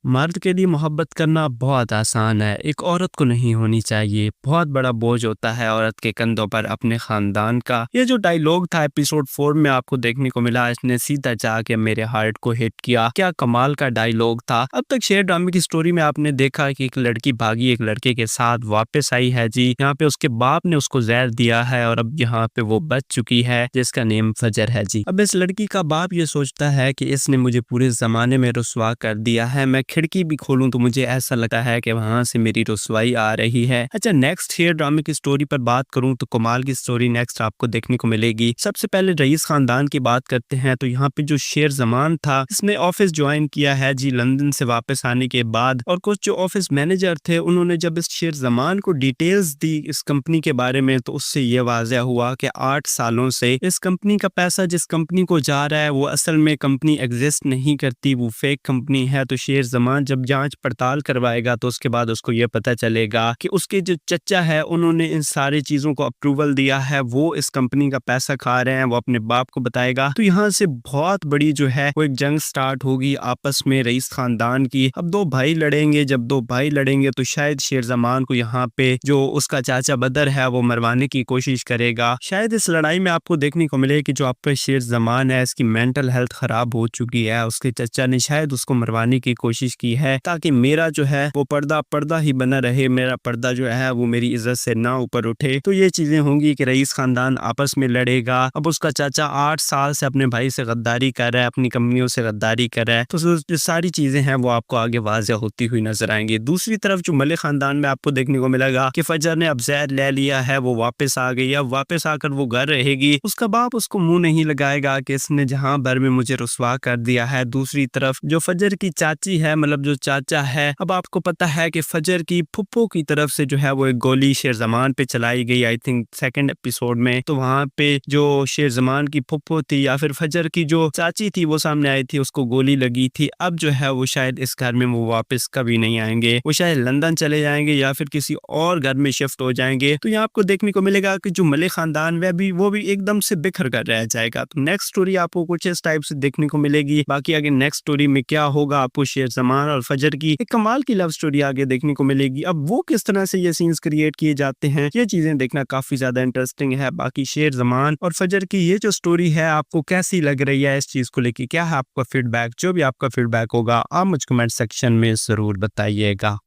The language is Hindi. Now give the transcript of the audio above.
मर्द के लिए मोहब्बत करना बहुत आसान है, एक औरत को नहीं होनी चाहिए। बहुत बड़ा बोझ होता है औरत के कंधों पर अपने खानदान का। ये जो डायलॉग था एपिसोड 4 में आपको देखने को मिला, इसने सीधा जाके मेरे हार्ट को हिट किया। क्या कमाल का डायलॉग था। अब तक शेयर ड्रामे की स्टोरी में आपने देखा कि एक लड़की भागी एक लड़के के साथ वापस आई है जी। यहाँ पे उसके बाप ने उसको जहर दिया है और अब यहाँ पे वो बच चुकी है, जिसका नेम फजर है जी। अब इस लड़की का बाप ये सोचता है कि इसने मुझे पूरे जमाने में रुसवा कर दिया है, मैं खिड़की भी खोलूं तो मुझे ऐसा लगता है कि वहां से मेरी रुसवाई आ रही है। अच्छा, नेक्स्ट शेयर ड्रामे की स्टोरी पर बात करूं तो कमाल की स्टोरी नेक्स्ट आपको देखने को मिलेगी। सबसे पहले रईस खानदान की बात करते हैं तो यहाँ पे जो शेर जमान था, इसने ऑफिस ज्वाइन किया है जी लंदन से वापस आने के बाद। और कुछ जो ऑफिस मैनेजर थे उन्होंने जब इस शेर जमान को डिटेल्स दी इस कंपनी के बारे में, तो उससे ये वाज़ह हुआ कि 8 सालों से इस कंपनी का पैसा जिस कंपनी को जा रहा है वो असल में कंपनी एग्जिस्ट नहीं करती, वो फेक कंपनी है। तो शेर जमान जब जांच पड़ताल करवाएगा तो उसके बाद उसको ये पता चलेगा कि उसके जो चचा है उन्होंने इन सारी चीजों को अप्रूवल दिया है, वो इस कंपनी का पैसा खा रहे हैं। वो अपने बाप को बताएगा तो यहाँ से बहुत बड़ी जो है वो एक जंग स्टार्ट होगी आपस में रईस खानदान की। अब दो भाई लड़ेंगे, जब दो भाई लड़ेंगे तो शायद शेर जमान को यहाँ पे जो उसका चाचा बदर है वो मरवाने की कोशिश करेगा। शायद इस लड़ाई में आपको देखने को मिले कि जो आपका शेर जमान है इसकी मेंटल हेल्थ खराब हो चुकी है, उसके चचा ने शायद उसको मरवाने की कोशिश की है ताकि मेरा जो है वो पर्दा पर्दा ही बना रहे, मेरा पर्दा जो है वो मेरी इज्जत से ना ऊपर उठे। तो ये चीजें होंगी कि रईस खानदान आपस में लड़ेगा। अब उसका चाचा 8 साल से अपने भाई से गद्दारी कर रहा है, अपनी कंपनियों से गद्दारी कर रहा है, तो जो सारी चीजें हैं वो आपको आगे वाज़ेह होती हुई नजर आएंगी। दूसरी तरफ जो मलिक खानदान में आपको देखने को मिलेगा कि फजर ने अब जहर ले लिया है, वो वापस आ गई। अब वापस आकर वो घर रहेगी, उसका बाप उसको मुंह नहीं लगाएगा कि इसने जहां भर में मुझे रुसवा कर दिया है। दूसरी तरफ जो फजर की चाची है, मतलब जो चाचा है, अब आपको पता है कि फजर की फुप्पो की तरफ से जो है वो एक गोली शेर जमान पे चलाई गई, आई थिंक सेकंड एपिसोड में। तो वहां पे जो शेर जमान की फुप्पो थी या फिर फजर की जो चाची थी वो सामने आई थी, उसको गोली लगी थी। अब जो है वो शायद इस घर में वो वापस कभी नहीं आएंगे, वो शायद लंदन चले जाएंगे या फिर किसी और घर में शिफ्ट हो जाएंगे। तो यहाँ आपको देखने को मिलेगा कि जो मलिक खानदान वो भी एकदम से बिखर कर रह जाएगा। तो नेक्स्ट स्टोरी आपको कुछ इस टाइप से देखने को मिलेगी। बाकी आगे नेक्स्ट स्टोरी में क्या होगा, आपको शेर जमान और फजर की एक कमाल की लव स्टोरी आगे देखने को मिलेगी। अब वो किस तरह से ये सीन्स क्रिएट किए जाते हैं, ये चीजें देखना काफी ज्यादा इंटरेस्टिंग है। बाकी शेर जमान और फजर की ये जो स्टोरी है आपको कैसी लग रही है, इस चीज को लेके क्या है आपका फीडबैक? जो भी आपका फीडबैक होगा आप मुझे कमेंट सेक्शन में जरूर बताइएगा।